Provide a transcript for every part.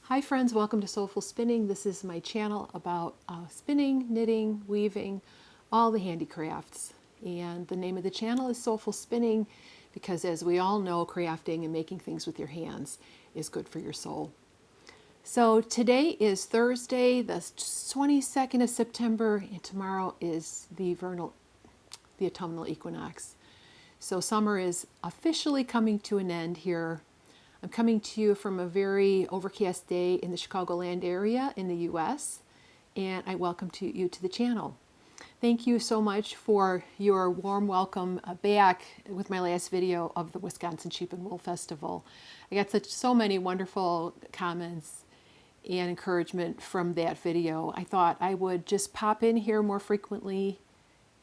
Hi friends, welcome to Soulful Spinning. This is my channel about spinning, knitting, weaving, all the handicrafts. And the name of the channel is Soulful Spinning because, as we all know, crafting and making things with your hands is good for your soul. So today is Thursday, the 22nd of September, and tomorrow is the autumnal equinox. So summer is officially coming to an end here. I'm coming to you from a very overcast day in the Chicagoland area in the US, and I welcome you to the channel. Thank you so much for your warm welcome back with my last video of the Wisconsin Sheep and Wool Festival. I got so many wonderful comments and encouragement from that video. I thought I would just pop in here more frequently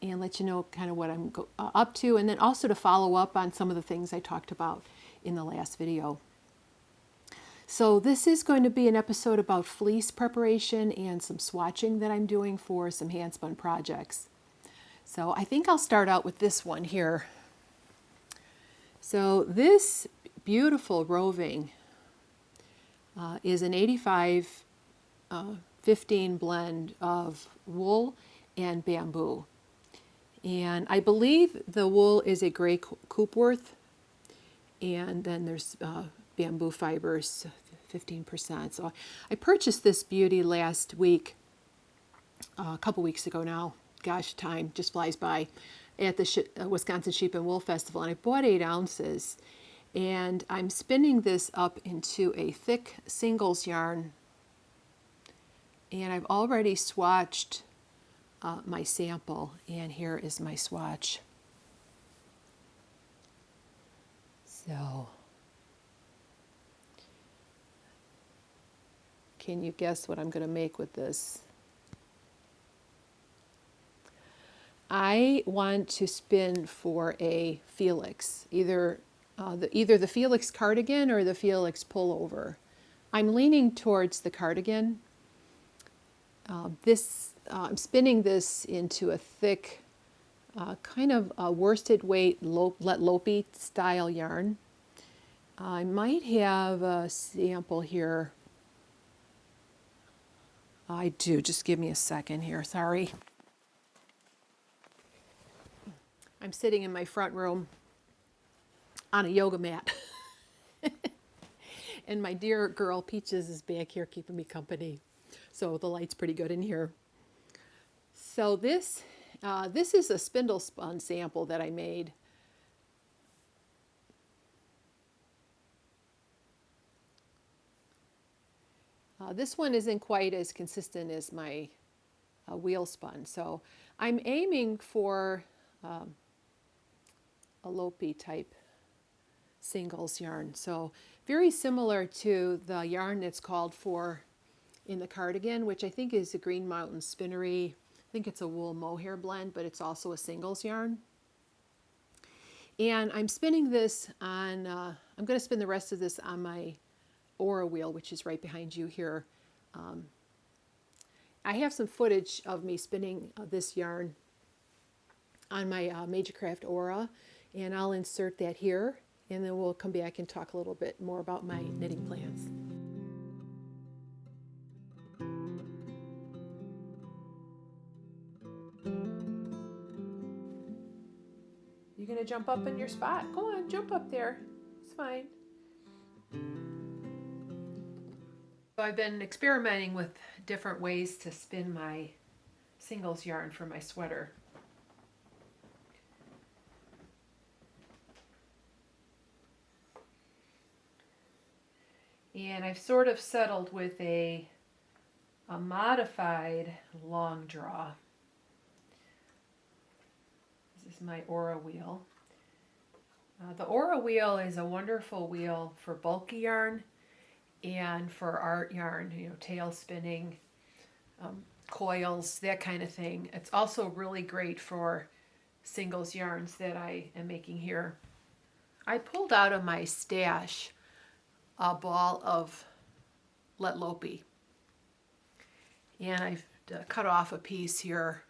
and let you know kind of what I'm up to, and then also to follow up on some of the things I talked about in the last video. So this is going to be an episode about fleece preparation and some swatching that I'm doing for some handspun projects. So I think I'll start out with this one here. So this beautiful roving is an 85-15 blend of wool and bamboo. And I believe the wool is a gray Coopworth, and then there's bamboo fibers, 15%. So I purchased this beauty last week, a couple weeks ago now. Gosh, time just flies by, at the Wisconsin Sheep and Wool Festival, and I bought 8 ounces. And I'm spinning this up into a thick singles yarn, and I've already swatched my sample, and here is my swatch. So, can you guess what I'm going to make with this? I want to spin for a Felix, either the Felix cardigan or the Felix pullover. I'm leaning towards the cardigan. I'm spinning this into a thick, kind of a worsted weight Lopi style yarn. I might have a sample here. I do, just give me a second here, sorry. I'm sitting in my front room on a yoga mat. And my dear girl Peaches is back here keeping me company. So the light's pretty good in here. So this is a spindle spun sample that I made. This one isn't quite as consistent as my wheel spun. So I'm aiming for a Lopi type singles yarn. So very similar to the yarn that's called for in the cardigan, which I think is a Green Mountain Spinnery. I think it's a wool mohair blend, but it's also a singles yarn. And I'm spinning this on, I'm going to spin the rest of this on my Aura wheel, which is right behind you here. I have some footage of me spinning this yarn on my Majacraft Aura, and I'll insert that here, and then we'll come back and talk a little bit more about my knitting plans. You gonna jump up in your spot? Go on, jump up there. It's fine. So I've been experimenting with different ways to spin my singles yarn for my sweater. And I've sort of settled with a modified Longdraw. This is my Aura wheel. The Aura wheel is a wonderful wheel for bulky yarn and for art yarn, you know, tail spinning, coils, that kind of thing. It's also really great for singles yarns that I am making here. I pulled out of my stash a ball of Lopi, and I've cut off a piece here,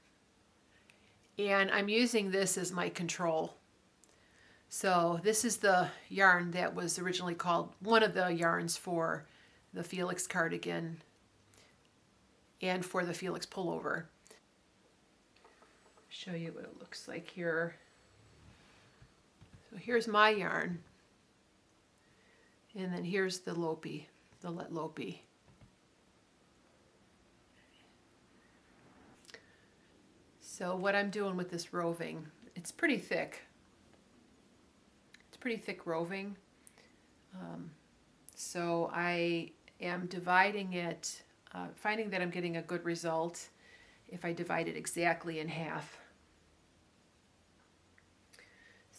and I'm using this as my control. So this is the yarn that was originally called, one of the yarns for the Felix cardigan and for the Felix pullover. Show you what it looks like here. So here's my yarn, and then here's the Lopi, the Lopi. So what I'm doing with this roving, it's pretty thick. It's pretty thick roving. So I am dividing it, finding that I'm getting a good result if I divide it exactly in half.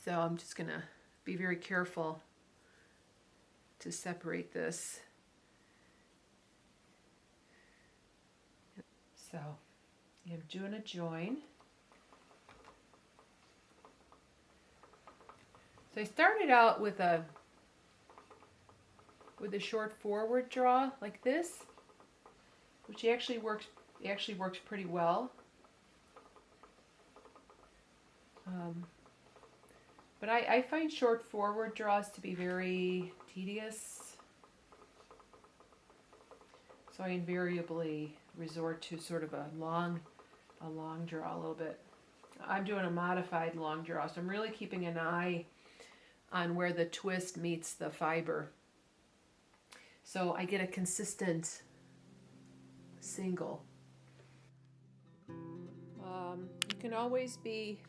So I'm just going to be very careful to separate this. So I'm doing a join. So I started out with a short forward draw like this, which actually works pretty well. But I find short forward draws to be very tedious, so I invariably resort to sort of a long draw a little bit. I'm doing a modified long draw, so I'm really keeping an eye on where the twist meets the fiber, so I get a consistent single. You can always be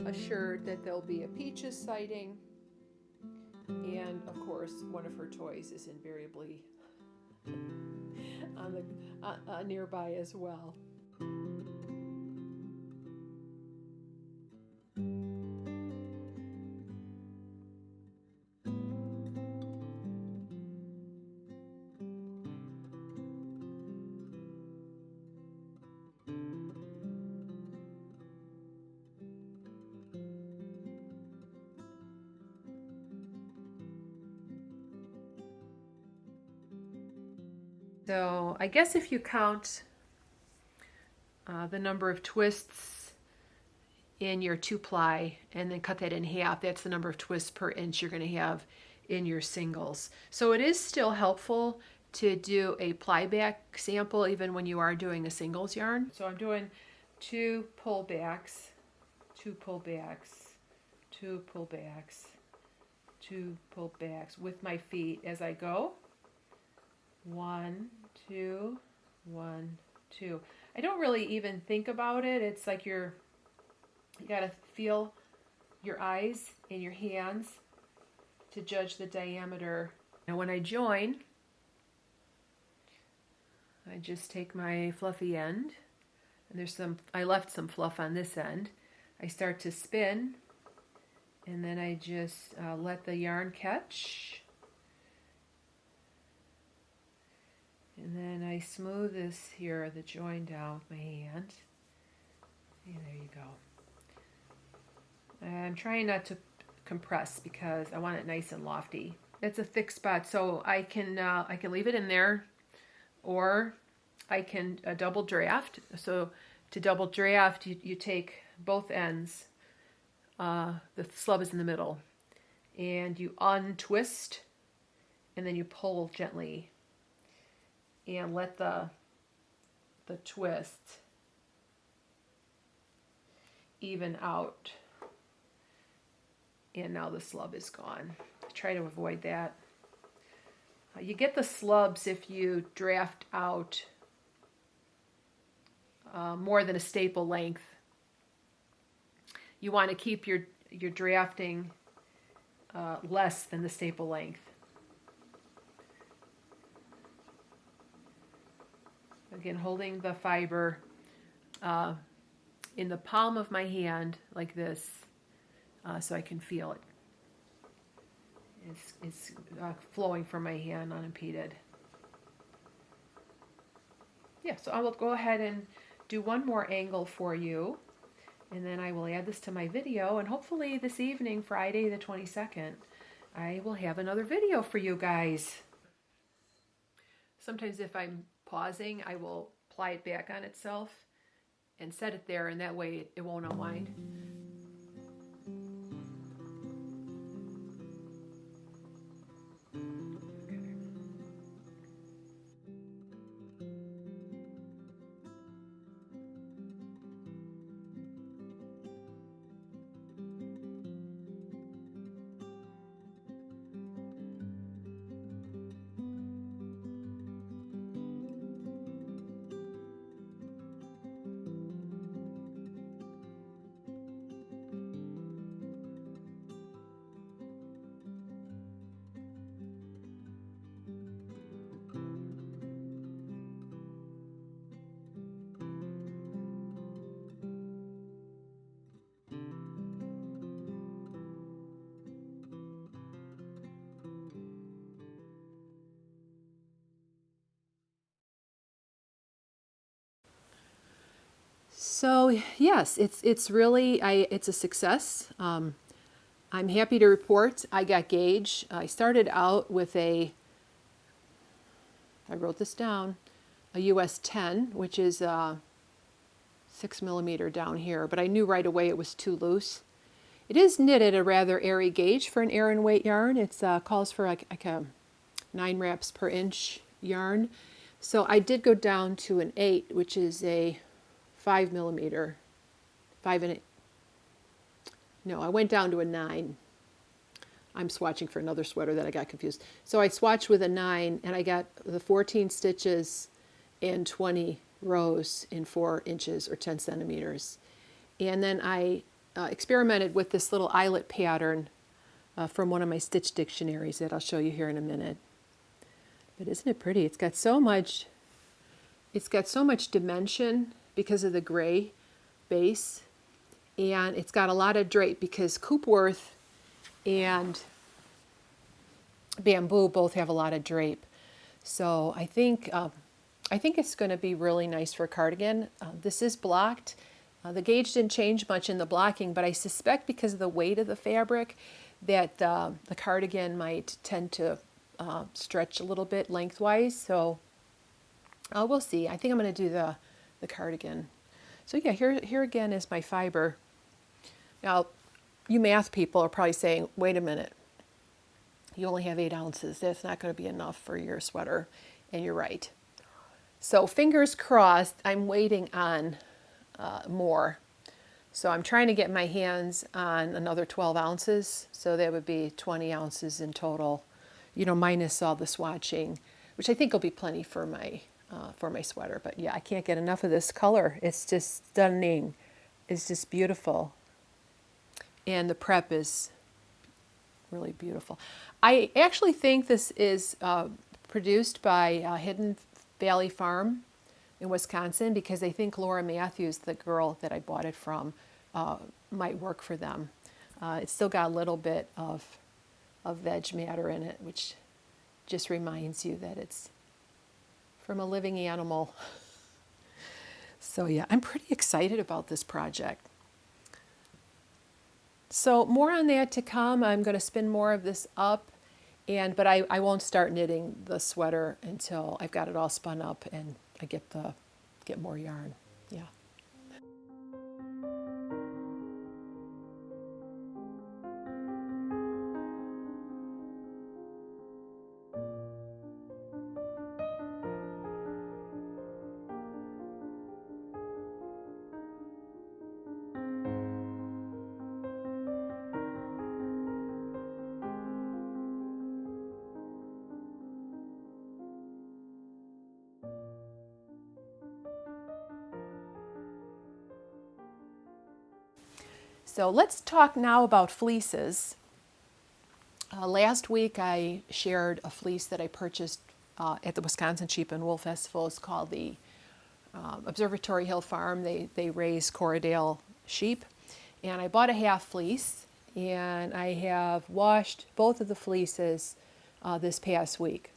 assured that there'll be a Peaches sighting, and of course one of her toys is invariably on the nearby as well. So I guess if you count the number of twists in your 2-ply and then cut that in half, that's the number of twists per inch you're going to have in your singles. So it is still helpful to do a ply back sample even when you are doing a singles yarn. So I'm doing 2 pullbacks, 2 pullbacks, 2 pullbacks, 2 pullbacks with my feet as I go. 1, 2, 1, 2. I don't really even think about it. It's like you gotta feel your eyes and your hands to judge the diameter. Now when I join, I just take my fluffy end, and I left some fluff on this end. I start to spin, and then I just let the yarn catch. And then I smooth this here, the join down with my hand. And there you go. I'm trying not to compress because I want it nice and lofty. It's a thick spot, so I can leave it in there, or I can double draft. So to double draft, you take both ends. The slub is in the middle, and you untwist, and then you pull gently. And let the twist even out. And now the slub is gone. Try to avoid that. You get the slubs if you draft out more than a staple length. You want to keep your drafting less than the staple length. Again, holding the fiber in the palm of my hand like this, so I can feel it. It's flowing from my hand unimpeded. Yeah, so I will go ahead and do one more angle for you, and then I will add this to my video, and hopefully this evening, Friday the 22nd, I will have another video for you guys. Sometimes if I'm pausing, I will ply it back on itself and set it there, and that way it won't unwind. So yes, it's really it's a success. I'm happy to report I got gauge. I started out with I wrote this down, a US 10, which is 6mm down here, but I knew right away it was too loose. It is knitted a rather airy gauge for an Aran weight yarn. It calls for like a 9 wraps per inch yarn. So I did go down to an 8, which is a 5mm, 5 and 8. No, I went down to a 9. I'm swatching for another sweater that I got confused. So I swatched with a 9, and I got the 14 stitches and 20 rows in 4 inches or 10 centimeters. And then I experimented with this little eyelet pattern from one of my stitch dictionaries that I'll show you here in a minute. But isn't it pretty? It's got so much dimension because of the gray base, and it's got a lot of drape because Coopworth and Bamboo both have a lot of drape. So I think it's going to be really nice for a cardigan. This is blocked. The gauge didn't change much in the blocking, but I suspect because of the weight of the fabric that the cardigan might tend to stretch a little bit lengthwise. So we'll see. I think I'm going to do the cardigan. So yeah, here again is my fiber. Now, you math people are probably saying, wait a minute, you only have 8 ounces. That's not going to be enough for your sweater. And you're right. So fingers crossed, I'm waiting on more. So I'm trying to get my hands on another 12 ounces. So that would be 20 ounces in total, minus all the swatching, which I think will be plenty for my sweater. But yeah, I can't get enough of this color. It's just stunning. It's just beautiful. And the prep is really beautiful. I actually think this is produced by Hidden Valley Farm in Wisconsin, because I think Laura Matthews, the girl that I bought it from, might work for them. It's still got a little bit of veg matter in it, which just reminds you that it's from a living animal. So yeah, I'm pretty excited about this project. So more on that to come. I'm going to spin more of this up, but I won't start knitting the sweater until I've got it all spun up and I get more yarn. Yeah. So let's talk now about fleeces. Last week I shared a fleece that I purchased at the Wisconsin Sheep and Wool Festival. It's called the Observatory Hill Farm. They raise Corriedale sheep. And I bought a half fleece, and I have washed both of the fleeces this past week.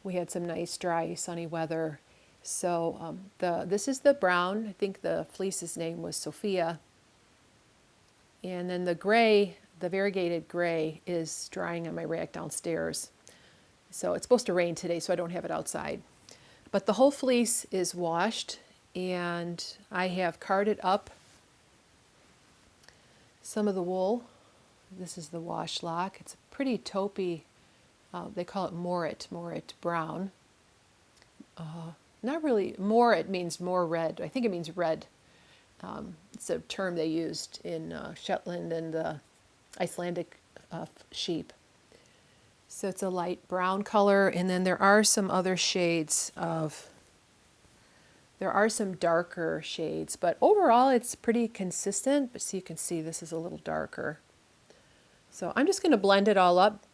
We had some nice dry sunny weather. So this is the brown. I think the fleece's name was Sophia. And then the gray, the variegated gray, is drying on my rack downstairs. So it's supposed to rain today, so I don't have it outside. But the whole fleece is washed, and I have carded up some of the wool. This is the wash lock. It's a pretty taupey, they call it morit brown. Not really, morit means more red. I think it means red. It's a term they used in Shetland and the Icelandic sheep. So it's a light brown color, and then there are some other shades there are some darker shades, but overall it's pretty consistent. But so you can see this is a little darker. So I'm just going to blend it all up.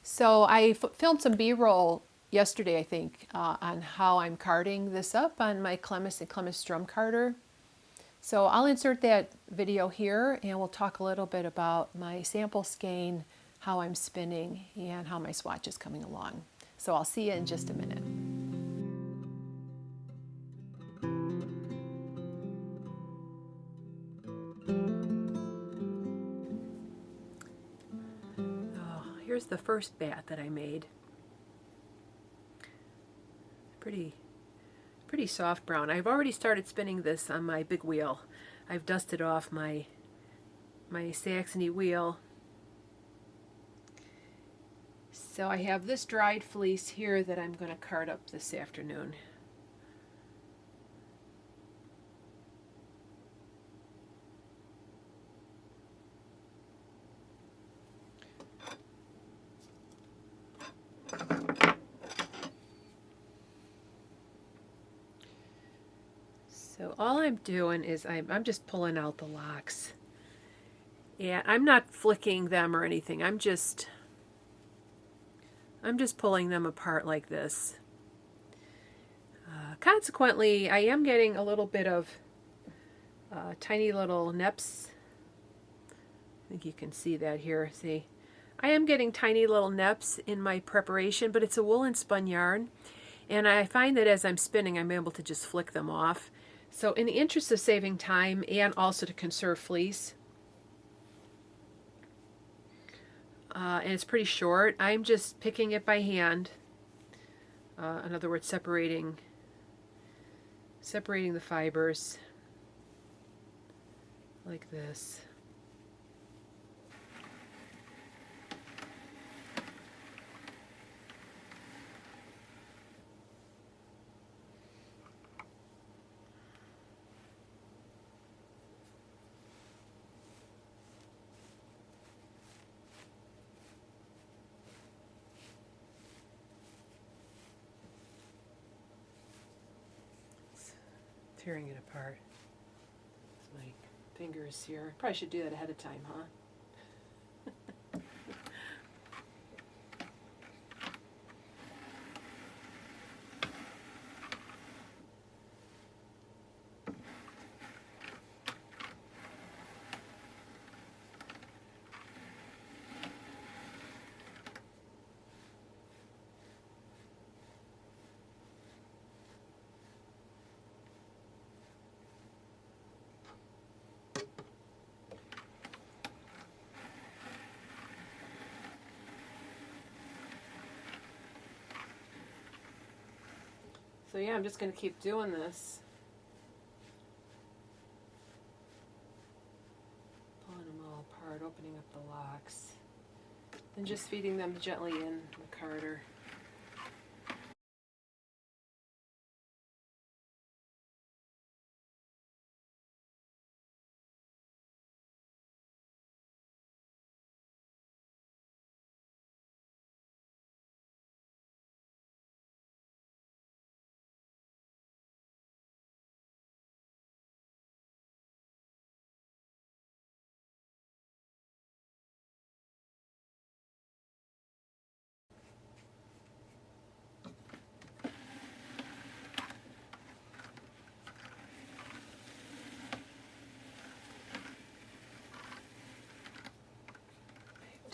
So I filmed some B-roll yesterday, I think, on how I'm carding this up on my Clemis and Clemis drum carder. So I'll insert that video here, and we'll talk a little bit about my sample skein, how I'm spinning, and how my swatch is coming along. So I'll see you in just a minute. the first bat that I made. Pretty soft brown. I've already started spinning this on my big wheel. I've dusted off my Saxony wheel. So I have this dried fleece here that I'm going to card up this afternoon. So all I'm doing is I'm just pulling out the locks. Yeah, I'm not flicking them or anything. I'm just pulling them apart like this. Consequently, I am getting a little bit of tiny little neps. I think you can see that here. See, I am getting tiny little neps in my preparation, but it's a woolen spun yarn. And I find that as I'm spinning, I'm able to just flick them off. So in the interest of saving time and also to conserve fleece, and it's pretty short, I'm just picking it by hand. In other words, separating the fibers like this. Tearing it apart. It's my fingers here. Probably should do that ahead of time, huh? So yeah, I'm just going to keep doing this. Pulling them all apart, opening up the locks, then just feeding them gently in the carder.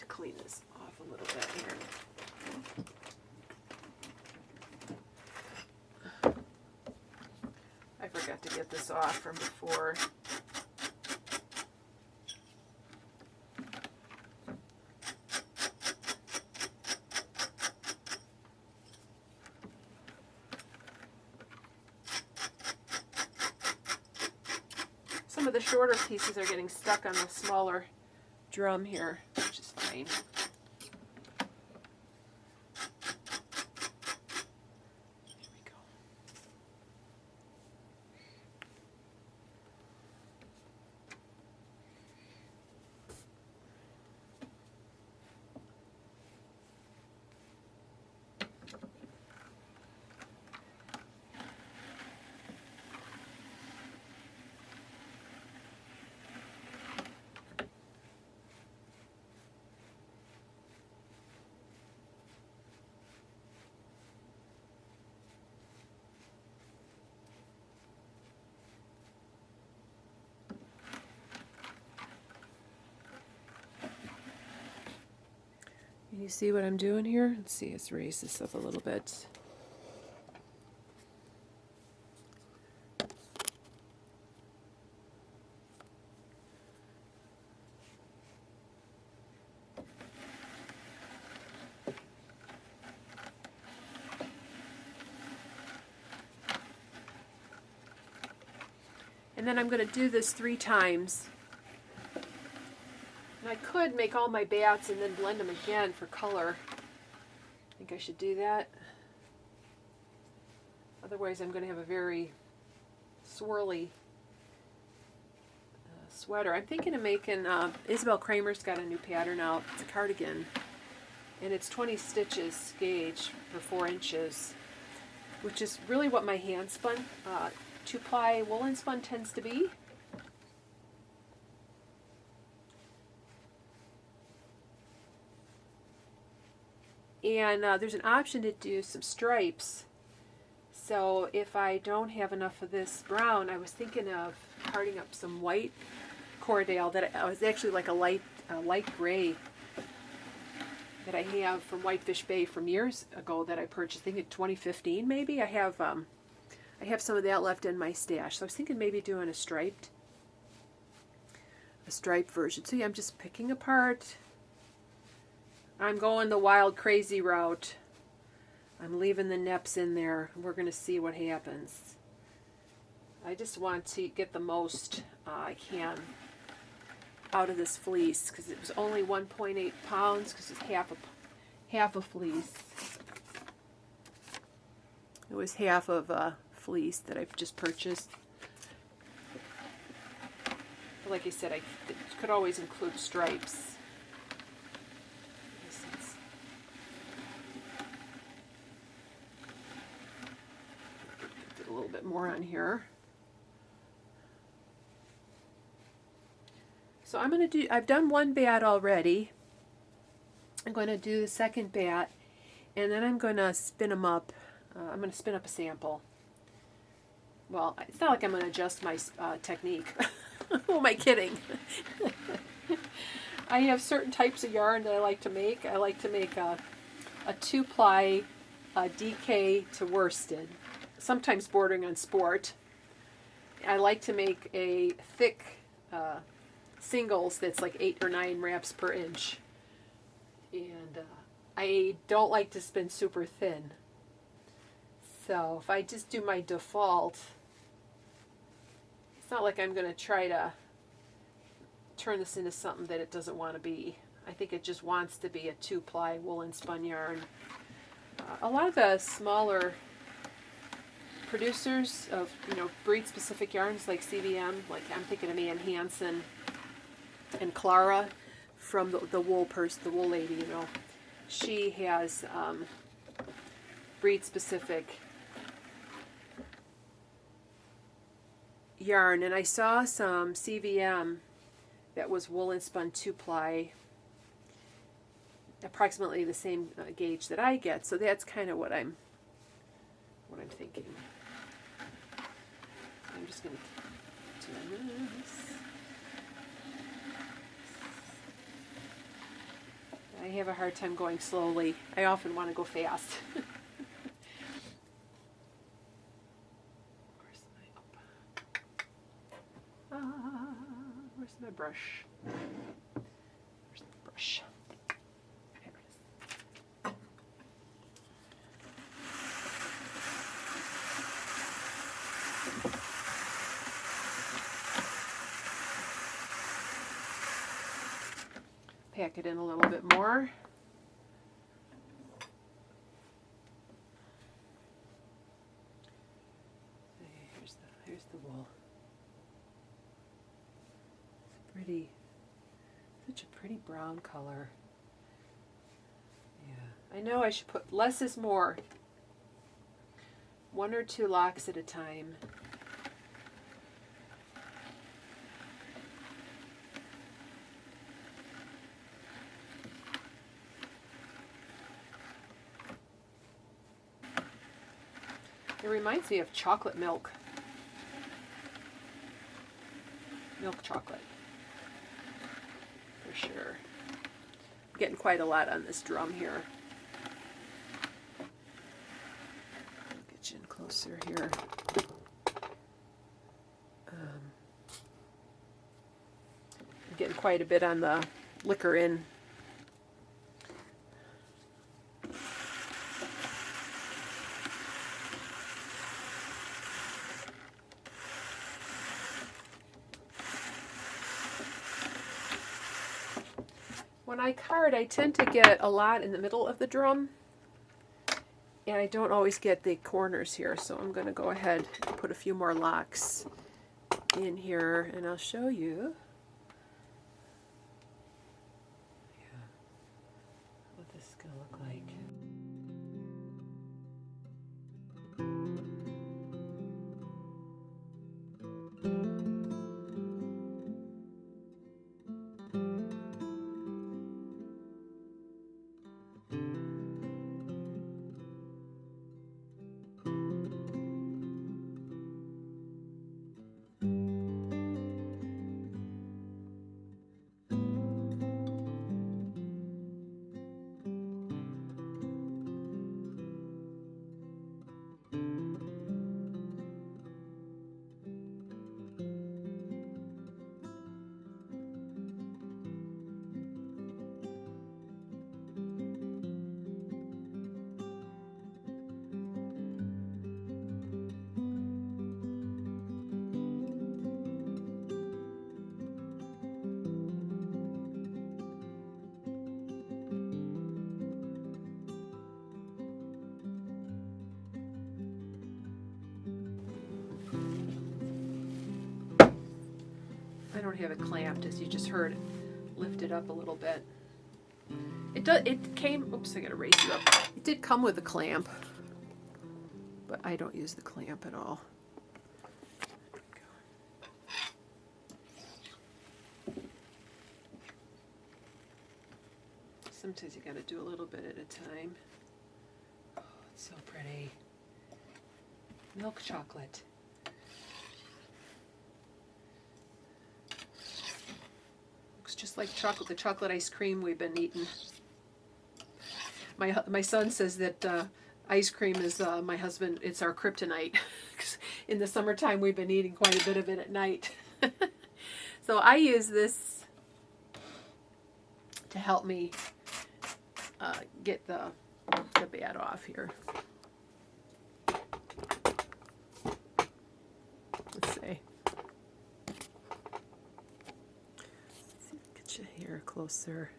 Clean this off a little bit here. I forgot to get this off from before. Some of the shorter pieces are getting stuck on the smaller drum here, which is fine. Here we go. You see what I'm doing here? Let's see, let's raise this up a little bit. And then I'm going to do this 3 times. And I could make all my bats and then blend them again for color. I think I should do that. Otherwise I'm going to have a very swirly sweater. I'm thinking of making, Isobel Kraemer's got a new pattern out. It's a cardigan. And it's 20 stitches gauge for 4 inches, which is really what my hand spun 2-ply woolen spun tends to be. And there's an option to do some stripes. So if I don't have enough of this brown, I was thinking of carding up some white Corriedale that I was actually like a light gray that I have from Whitefish Bay from years ago that I purchased. I think in 2015 maybe. I have some of that left in my stash. So I was thinking maybe doing a striped version. So yeah, I'm just picking apart. I'm going the wild crazy route. I'm leaving the neps in there. We're going to see what happens. I just want to get the most I can out of this fleece because it was only 1.8 pounds because it's half a fleece. It was half of a fleece that I've just purchased. But like I said, I could always include stripes. Get a little bit more on here. So I've done one bat already. I'm going to do the second bat, and then I'm going to spin them up. I'm going to spin up a sample. Well, it's not like I'm going to adjust my technique. Who am I kidding? I have certain types of yarn that I like to make. I like to make a 2-ply DK to worsted, sometimes bordering on sport. I like to make a thick singles that's like 8 or 9 wraps per inch. And I don't like to spin super thin. So if I just do my default, it's not like I'm going to try to turn this into something that it doesn't want to be. I think it just wants to be a 2-ply woolen spun yarn. A lot of the smaller producers of breed specific yarns like CVM, like I'm thinking of Ann Hansen and Clara from the wool lady, she has breed specific yarn, and I saw some CVM that was woolen spun 2-ply, approximately the same gauge that I get. So that's kind of what I'm thinking. I'm just going to do this. I have a hard time going slowly. I often want to go fast. Where's my brush? Where's the brush? Here it is. Pack it in a little bit more. Here's the wool. Such a pretty brown color. Yeah, I know I should put less is more. 1 or 2 locks at a time. It reminds me of chocolate milk. Milk chocolate. For sure. I'm getting quite a lot on this drum here. I'll get you in closer here. I'm getting quite a bit on the liquor in. When I card, I tend to get a lot in the middle of the drum, and I don't always get the corners here, so I'm going to go ahead and put a few more locks in here, and I'll show you what this is going to look like. I don't have it clamped, as you just heard it lift it up a little bit. It came, oops, I gotta raise you up. It did come with a clamp, but I don't use the clamp at all. Sometimes you gotta do a little bit at a time. Oh, it's so pretty. Milk chocolate. Just like chocolate, the chocolate ice cream we've been eating. My son says that ice cream is my husband. It's our kryptonite. In the summertime, we've been eating quite a bit of it at night. So I use this to help me get the bat off here. Let's see. Here closer.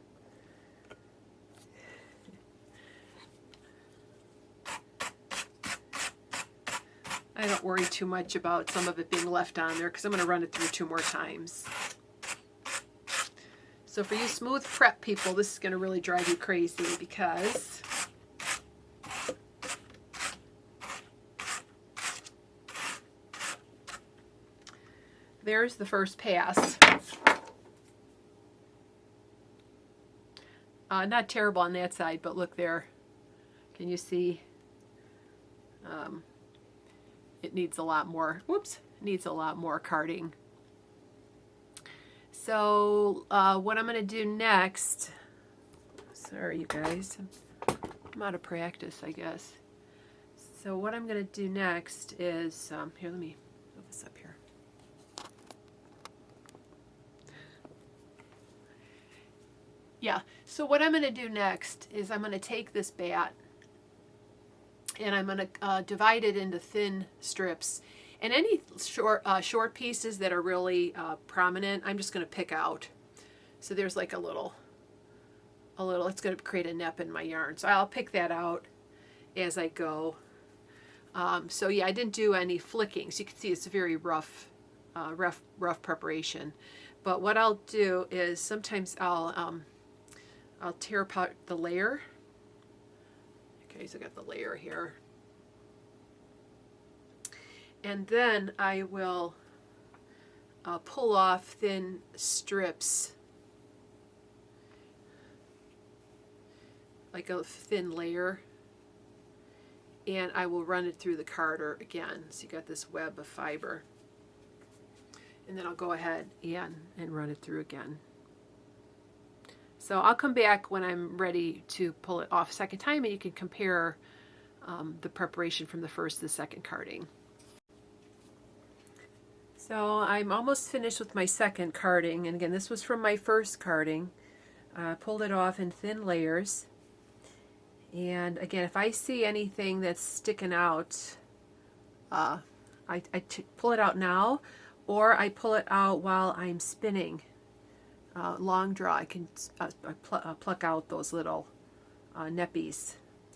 I don't worry too much about some of it being left on there because I'm going to run it through 2 more times. So for you smooth prep people, this is going to really drive you crazy because there's the first pass. Not terrible on that side, but look there. Can you see? It needs a lot more. Whoops! Needs a lot more carding. So what I'm going to do next. Sorry, you guys. I'm out of practice, I guess. So what I'm going to do next is here. Let me move this up here. Yeah, so what I'm going to do next is I'm going to take this bat and I'm going to divide it into thin strips. And any short pieces that are really prominent, I'm just going to pick out. So there's like a little, it's going to create a nep in my yarn. So I'll pick that out as I go. So yeah, I didn't do any flicking. So you can see it's a very rough preparation. But what I'll do is sometimes I'll tear apart the layer. Okay, so I got the layer here. And then I will pull off thin strips, like a thin layer, and I will run it through the carder again. So you got this web of fiber. And then I'll go ahead and run it through again. So I'll come back when I'm ready to pull it off a second time, and you can compare the preparation from the first to the second carding. So I'm almost finished with my second carding, and again, this was from my first carding. Pulled it off in thin layers, and again, if I see anything that's sticking out, I pull it out now, or I pull it out while I'm spinning Longdraw, I can pluck out those little neppies.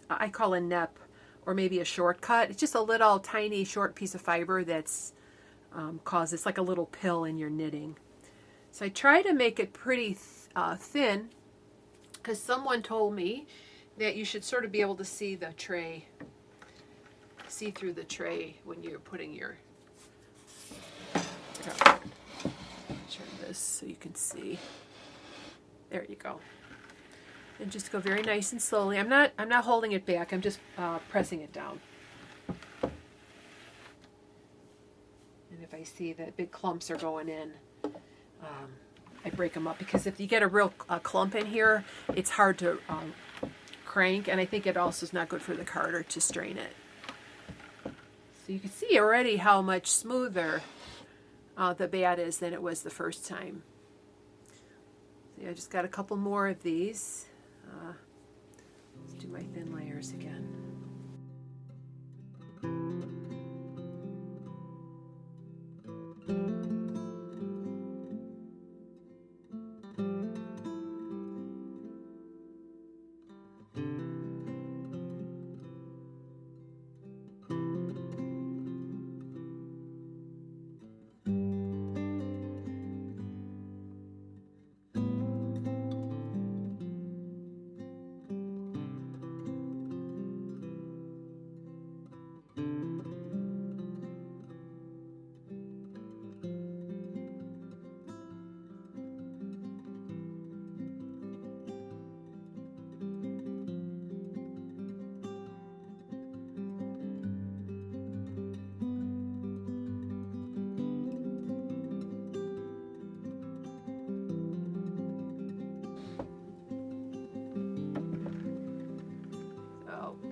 I call a nep, or maybe a shortcut. It's just a little tiny short piece of fiber that's it's like a little pill in your knitting. So I try to make it pretty thin, because someone told me that you should sort of be able to see the tray, see through the tray when you're putting your, turn this so you can see. There you go. And just go very nice and slowly. I'm not holding it back. I'm just pressing it down. And if I see that big clumps are going in, I break them up, because if you get a real clump in here, it's hard to crank, and I think it also is not good for the carder to strain it. So you can see already how much smoother the bat is than it was the first time. See, I just got a couple more of these. Let's do my thin layers again.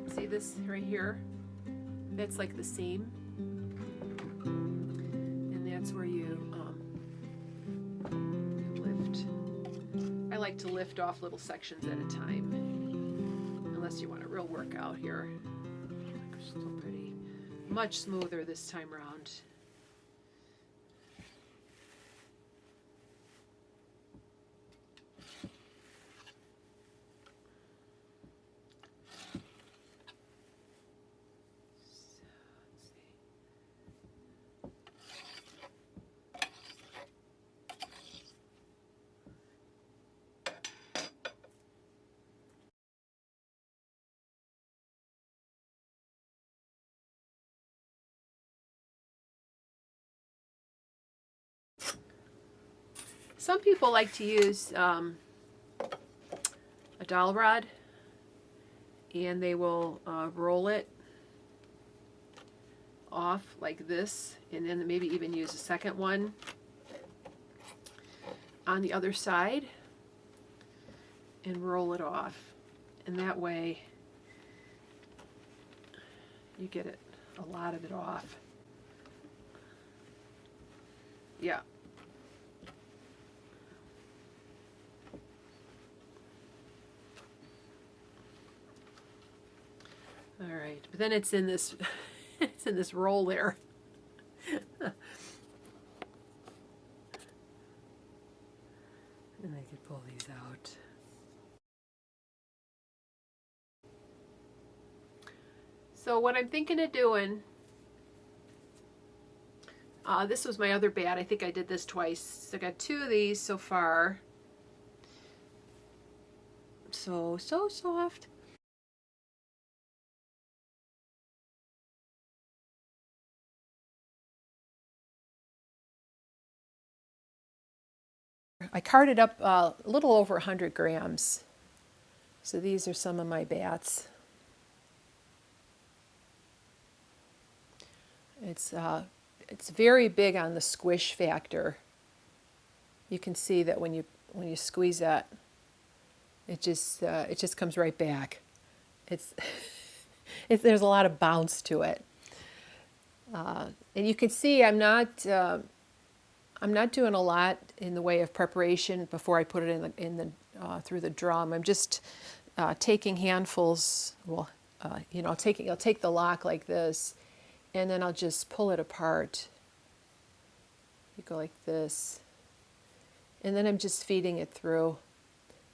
See this right here? That's like the seam, and that's where you lift. I like to lift off little sections at a time, unless you want a real workout here. Still pretty much smoother this time around. Some people like to use a dowel rod, and they will roll it off like this, and then maybe even use a second one on the other side and roll it off. And that way you get it, a lot of it off. Yeah. All right, but then it's in this, it's in this roll there. And I could pull these out. So what I'm thinking of doing, this was my other bat. I think I did this twice. So I got 2 of these so far. So soft. I carded up a little over 100 grams. So these are some of my bats. It's very big on the squish factor. You can see that when you squeeze that, it just comes right back. There's a lot of bounce to it, and you can see I'm not doing a lot in the way of preparation before I put it through the drum. I'm just taking handfuls. Well, I'll take the lock like this, and then I'll just pull it apart. You go like this, and then I'm just feeding it through.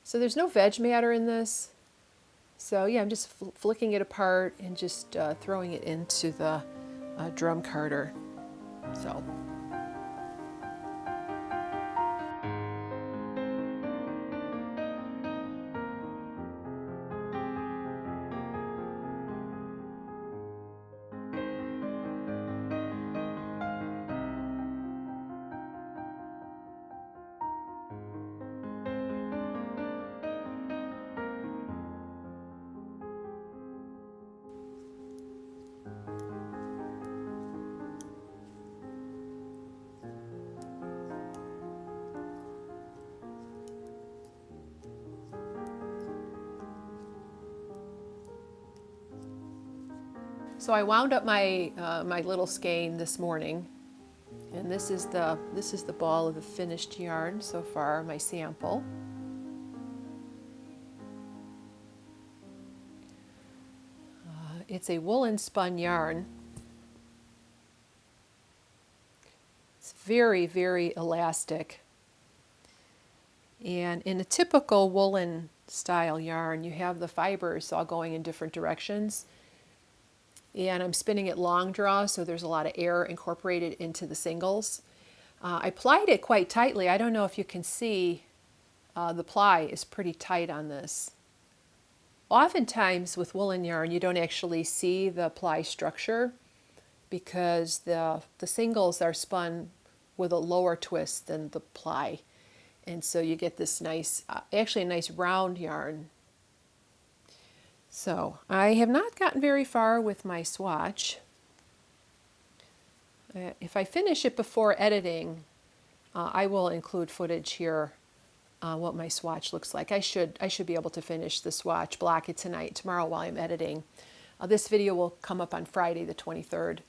So there's no veg matter in this. So yeah, I'm just flicking it apart and just throwing it into the drum carder. So. So I wound up my my little skein this morning, and this is the ball of the finished yarn so far, my sample. It's a woolen spun yarn. It's very, very elastic. And in a typical woolen style yarn, you have the fibers all going in different directions. And I'm spinning it long draw, so there's a lot of air incorporated into the singles. I plied it quite tightly. I don't know if you can see, the ply is pretty tight on this. Oftentimes with woolen yarn, you don't actually see the ply structure because the singles are spun with a lower twist than the ply. And so you get this nice, actually a nice round yarn. So I have not gotten very far with my swatch. If I finish it before editing, I will include footage here what my swatch looks like. I should be able to finish the swatch, block it tonight, tomorrow while I'm editing. This video will come up on Friday the 23rd.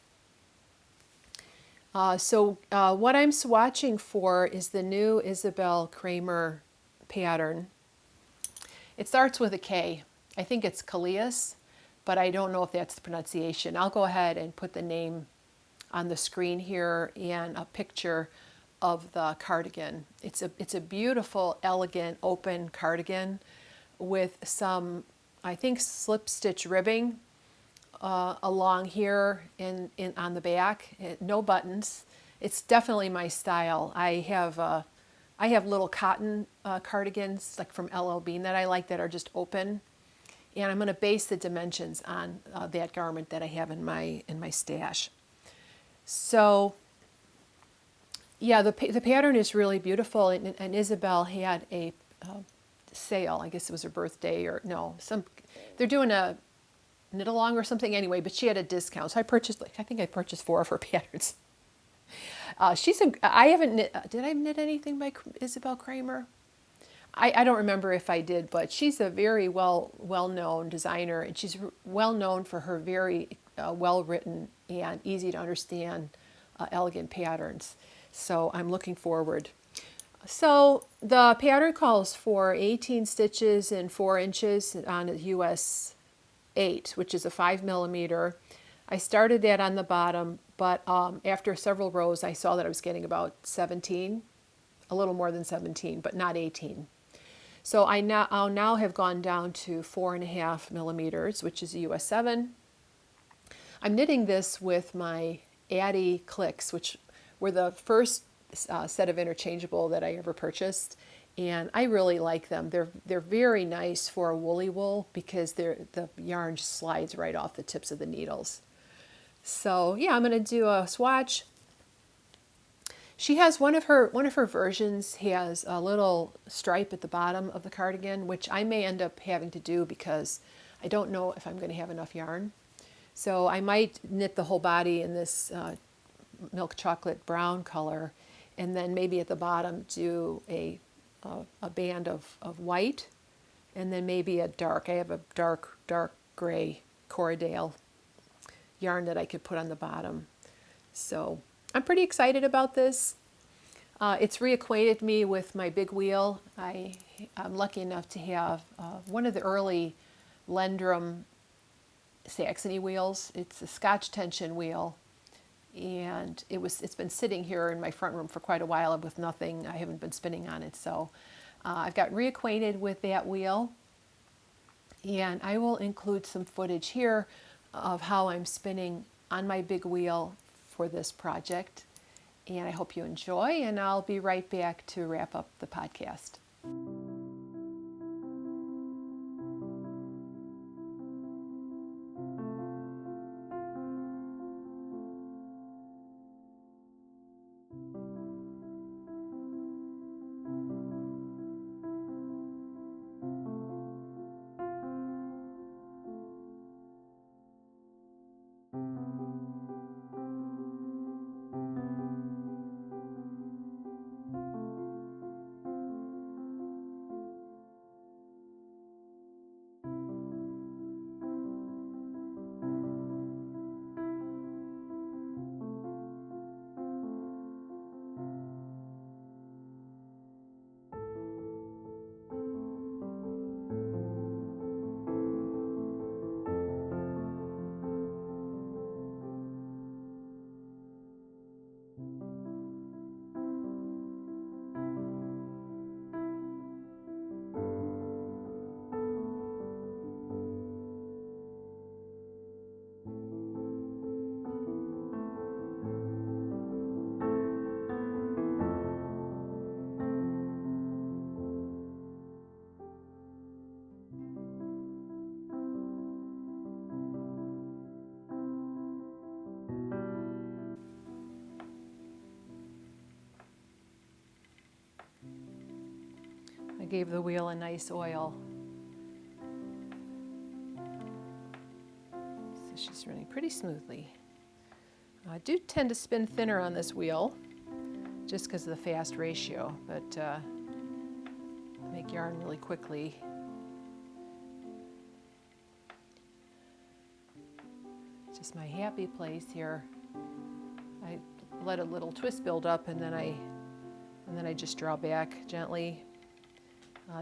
So what I'm swatching for is the new Isobel Kraemer pattern. It starts with a K. I think it's Kallias, but I don't know if that's the pronunciation. I'll go ahead and put the name on the screen here and a picture of the cardigan. It's a beautiful, elegant, open cardigan with some, I think, slip stitch ribbing along here in on the back. No buttons. It's definitely my style. I have little cotton cardigans like from LL Bean that I like that are just open. And I'm going to base the dimensions on that garment that I have in my stash. So, yeah, the pattern is really beautiful. And Isobel had a sale. I guess it was her birthday or no, they're doing a knit along or something anyway. But she had a discount, so I think I purchased 4 of her patterns. I haven't knit. Did I knit anything by Isobel Kraemer? I don't remember if I did, but she's a very well-known designer, and she's well known for her very well-written and easy to understand elegant patterns. So I'm looking forward. So the pattern calls for 18 stitches and 4 inches on a US 8, which is a 5mm. I started that on the bottom, but after several rows, I saw that I was getting about 17, a little more than 17, but not 18. So I'll now have gone down to 4.5mm, which is a US 7. I'm knitting this with my Addy clicks, which were the first set of interchangeable that I ever purchased, and I really like them. They're very nice for a woolly wool because the yarn just slides right off the tips of the needles. So yeah, I'm going to do a swatch. She has one of her versions has a little stripe at the bottom of the cardigan, which I may end up having to do because I don't know if I'm going to have enough yarn. So I might knit the whole body in this milk chocolate brown color, and then maybe at the bottom do a band of white, and then maybe a dark. I have a dark gray Corriedale yarn that I could put on the bottom. So I'm pretty excited about this. It's reacquainted me with my big wheel. I'm lucky enough to have one of the early Lendrum Saxony wheels. It's a Scotch tension wheel, and it's been sitting here in my front room for quite a while with nothing. I haven't been spinning on it, so I've got reacquainted with that wheel, and I will include some footage here of how I'm spinning on my big wheel for this project, and I hope you enjoy, and I'll be right back to wrap up the podcast. I gave the wheel a nice oil. So she's running pretty smoothly. I do tend to spin thinner on this wheel just because of the fast ratio, but I make yarn really quickly. Just my happy place here. I let a little twist build up, and then I just draw back gently,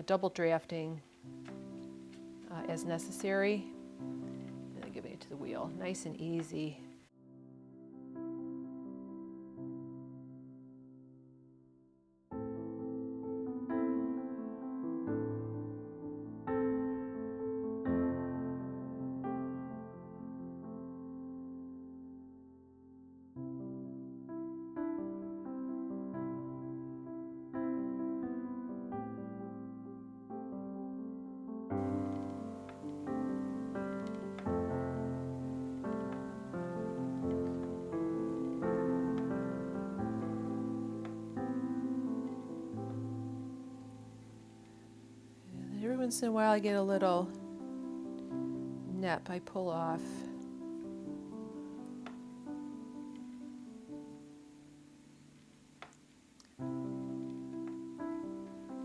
double drafting as necessary, and then giving it to the wheel. Nice and easy. Once in a while I get a little nep I pull off.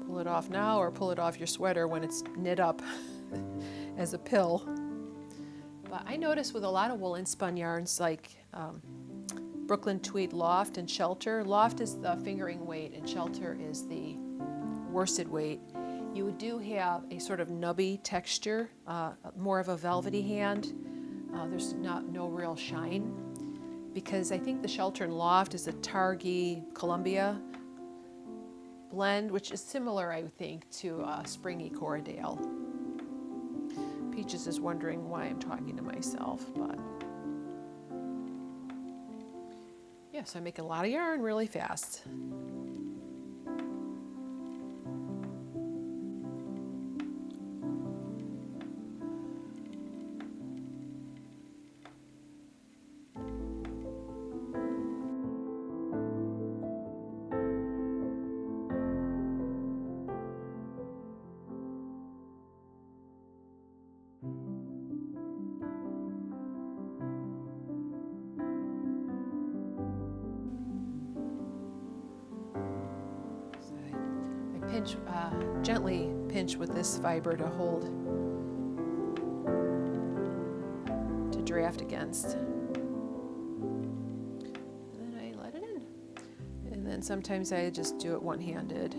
Pull it off now, or pull it off your sweater when it's knit up as a pill. But I notice with a lot of woolen spun yarns like Brooklyn Tweed Loft and Shelter. Loft is the fingering weight and Shelter is the worsted weight. You do have a sort of nubby texture, more of a velvety hand. There's no real shine, because I think the Shelter and Loft is a Targhee Columbia blend, which is similar, I think, to Springy Corriedale. Peaches is wondering why I'm talking to myself, but yeah, so I make a lot of yarn really fast. Gently pinch with this fiber to hold, to draft against. And then I let it in. And then sometimes I just do it one-handed.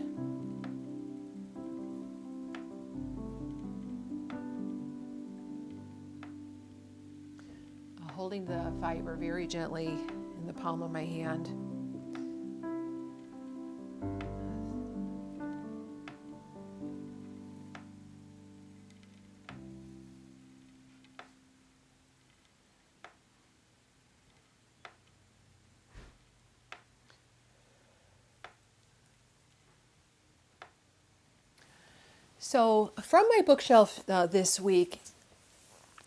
Holding the fiber very gently in in the palm of my hand. So from my bookshelf this week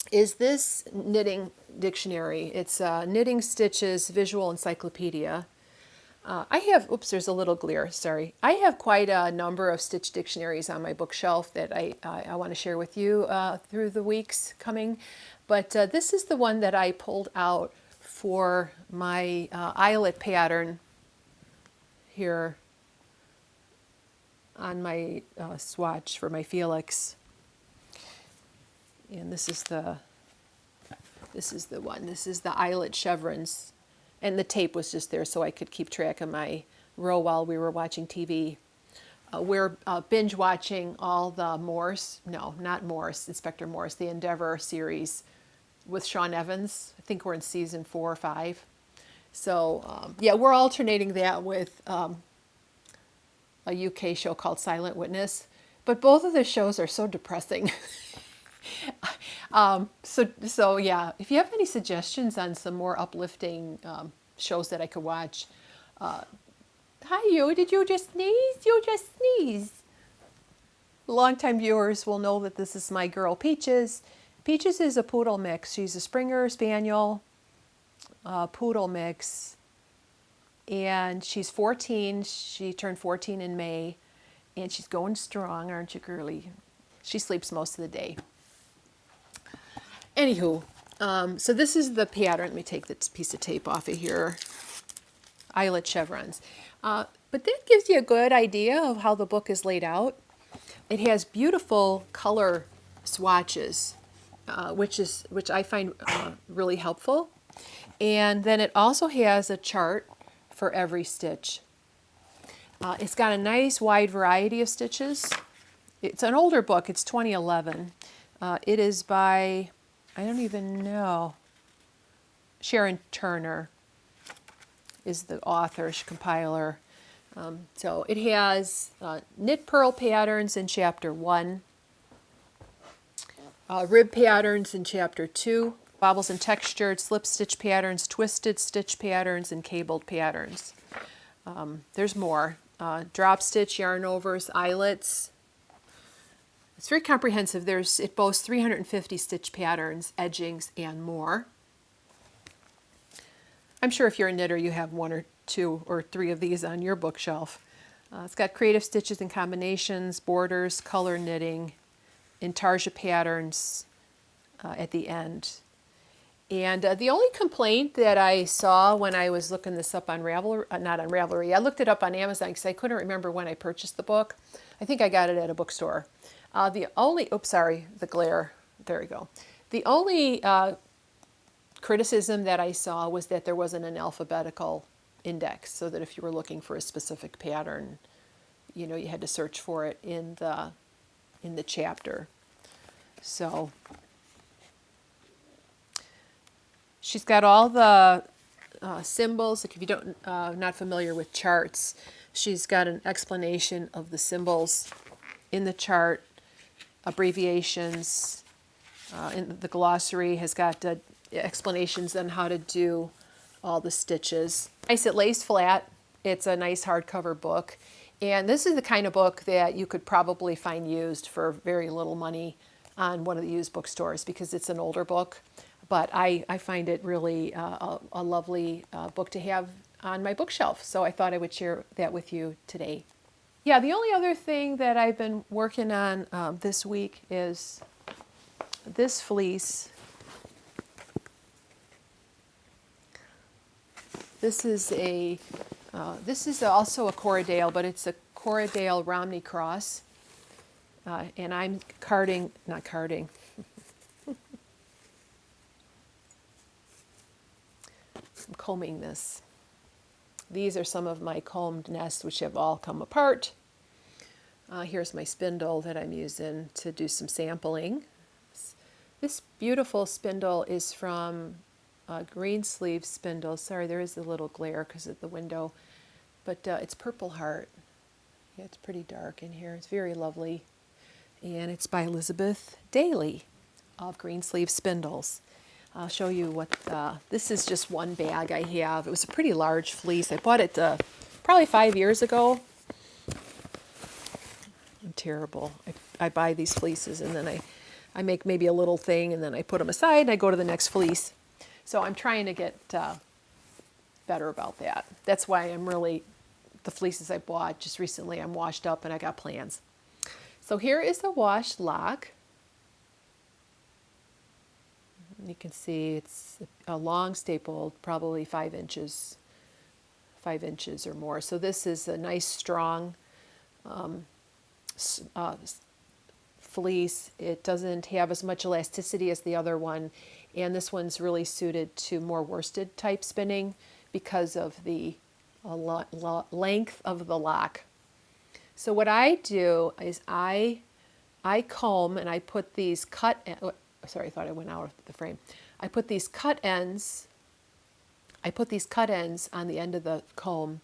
is this knitting dictionary. It's Knitting Stitches Visual Encyclopedia. I have, oops, there's a little glare, sorry. I have quite a number of stitch dictionaries on my bookshelf that I want to share with you through the weeks coming. But this is the one that I pulled out for my eyelet pattern here on my swatch for my Felix. And this is the one. This is the eyelet chevrons. And the tape was just there so I could keep track of my row while we were watching TV. We're binge watching all the Morse, no, not Morse, Inspector Morse, the Endeavour series with Sean Evans. I think we're in season 4 or 5. So yeah, we're alternating that with a UK show called Silent Witness. But both of the shows are so depressing. So yeah, if you have any suggestions on some more uplifting shows that I could watch. Hi you, did you just sneeze? You just sneezed. Longtime viewers will know that this is my girl Peaches. Peaches is a poodle mix. She's a Springer Spaniel poodle mix. And she's 14. She turned 14 in May. And she's going strong, aren't you, girly? She sleeps most of the day. Anywho, so this is the pattern. Let me take this piece of tape off of here. Eyelet chevrons. But that gives you a good idea of how the book is laid out. It has beautiful color swatches, which I find really helpful. And then it also has a chart for every stitch. It's got a nice wide variety of stitches. It's an older book. It's 2011. It is by, I don't even know, Sharon Turner is the author, compiler. So it has knit purl patterns in chapter 1, rib patterns in chapter 2, bobbles and textured, slip stitch patterns, twisted stitch patterns, and cabled patterns. There's more. Drop stitch, yarn overs, eyelets. It's very comprehensive. It boasts 350 stitch patterns, edgings, and more. I'm sure if you're a knitter, you have 1 or 2 or 3 of these on your bookshelf. It's got creative stitches and combinations, borders, color knitting, intarsia patterns at the end. And the only complaint that I saw when I was looking this up on not on Ravelry, I looked it up on Amazon because I couldn't remember when I purchased the book. I think I got it at a bookstore. The glare, there we go. The only criticism that I saw was that there wasn't an alphabetical index, so that if you were looking for a specific pattern, you had to search for it in the chapter. So she's got all the symbols. Like if you don't not familiar with charts, she's got an explanation of the symbols in the chart, abbreviations. In the glossary has got explanations on how to do all the stitches. Nice, it lays flat. It's a nice hardcover book. And this is the kind of book that you could probably find used for very little money on one of the used bookstores because it's an older book. But I find it really a lovely book to have on my bookshelf. So I thought I would share that with you today. Yeah, the only other thing that I've been working on this week is this fleece. This is also a Corriedale, but it's a Corriedale Romney cross. And I'm not carding. I'm combing this. These are some of my combed nests, which have all come apart. Here's my spindle that I'm using to do some sampling. This beautiful spindle is from green sleeve spindles. Sorry, there is a little glare because of the window, but it's Purple Heart. Yeah, it's pretty dark in here. It's very lovely, and it's by Elizabeth Daly of Green Sleeve Spindles. I'll show you what, this is just one bag I have. It was a pretty large fleece. I bought it probably 5 years ago. I'm terrible. I buy these fleeces and then I make maybe a little thing and then I put them aside and I go to the next fleece. So I'm trying to get better about that. That's why I'm really, the fleeces I bought just recently, I'm washed up and I got plans. So here is the wash lock. You can see it's a long staple, probably 5 inches or more. So this is a nice strong fleece. It doesn't have as much elasticity as the other one, and this one's really suited to more worsted type spinning because of the length of the lock. So what I do is I comb and I put these sorry, I thought I went out of the frame. I put these cut ends on the end of the comb,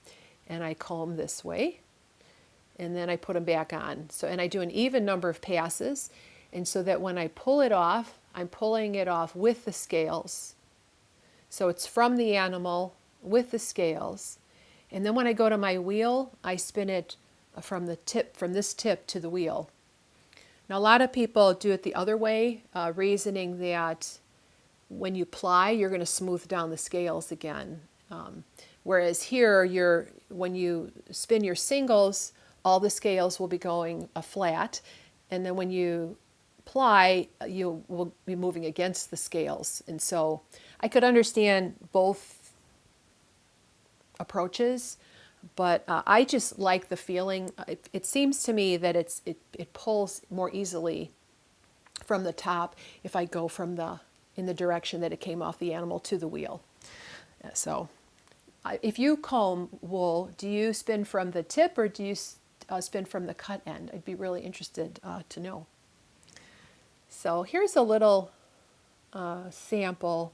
and I comb this way, and then I put them back on. So, and I do an even number of passes, and so that when I pull it off, I'm pulling it off with the scales. So it's from the animal with the scales. And then when I go to my wheel, I spin it from this tip to the wheel. Now, a lot of people do it the other way, reasoning that when you ply, you're going to smooth down the scales again. Whereas here, when you spin your singles, all the scales will be going flat. And then when you ply, you will be moving against the scales. And so I could understand both approaches, but I just like the feeling. It seems to me that it pulls more easily from the top if I go in the direction that it came off the animal to the wheel. So if you comb wool, do you spin from the tip or do you spin from the cut end? I'd be really interested to know. So here's a little sample.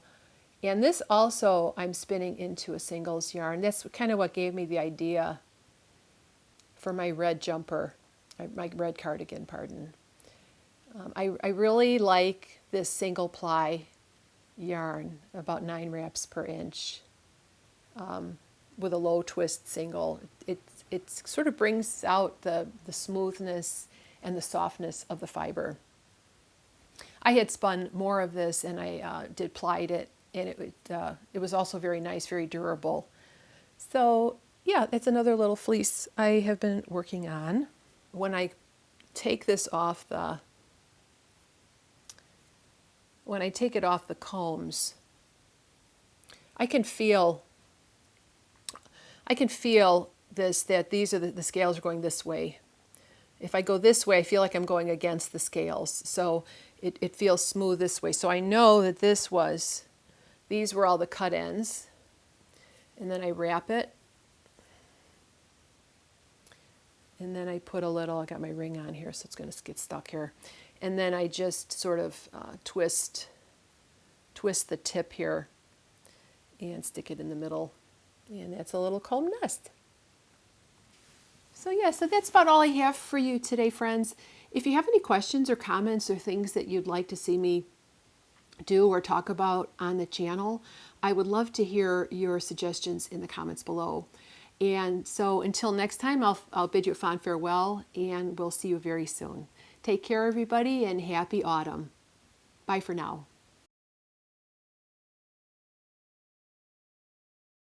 And this also I'm spinning into a singles yarn. That's kind of what gave me the idea for my red jumper, my red cardigan, pardon. I really like this single ply yarn, about 9 wraps per inch, with a low twist single. It sort of brings out the smoothness and the softness of the fiber. I had spun more of this and I plied it. And it was also very nice, very durable. So yeah, it's another little fleece I have been working on. When I take this off when I take it off the combs, I can feel this, that these are the scales are going this way. If I go this way, I feel like I'm going against the scales. So it feels smooth this way. So I know that these were all the cut ends, and then I wrap it, and then I put a little, I got my ring on here so it's going to get stuck here, and then I just sort of twist the tip here and stick it in the middle, and that's a little comb nest. So yeah, so that's about all I have for you today, friends. If you have any questions or comments or things that you'd like to see me do or talk about on the channel, I would love to hear your suggestions in the comments below. And so until next time, I'll bid you a fond farewell, and we'll see you very soon. Take care, everybody, and happy autumn. Bye for now.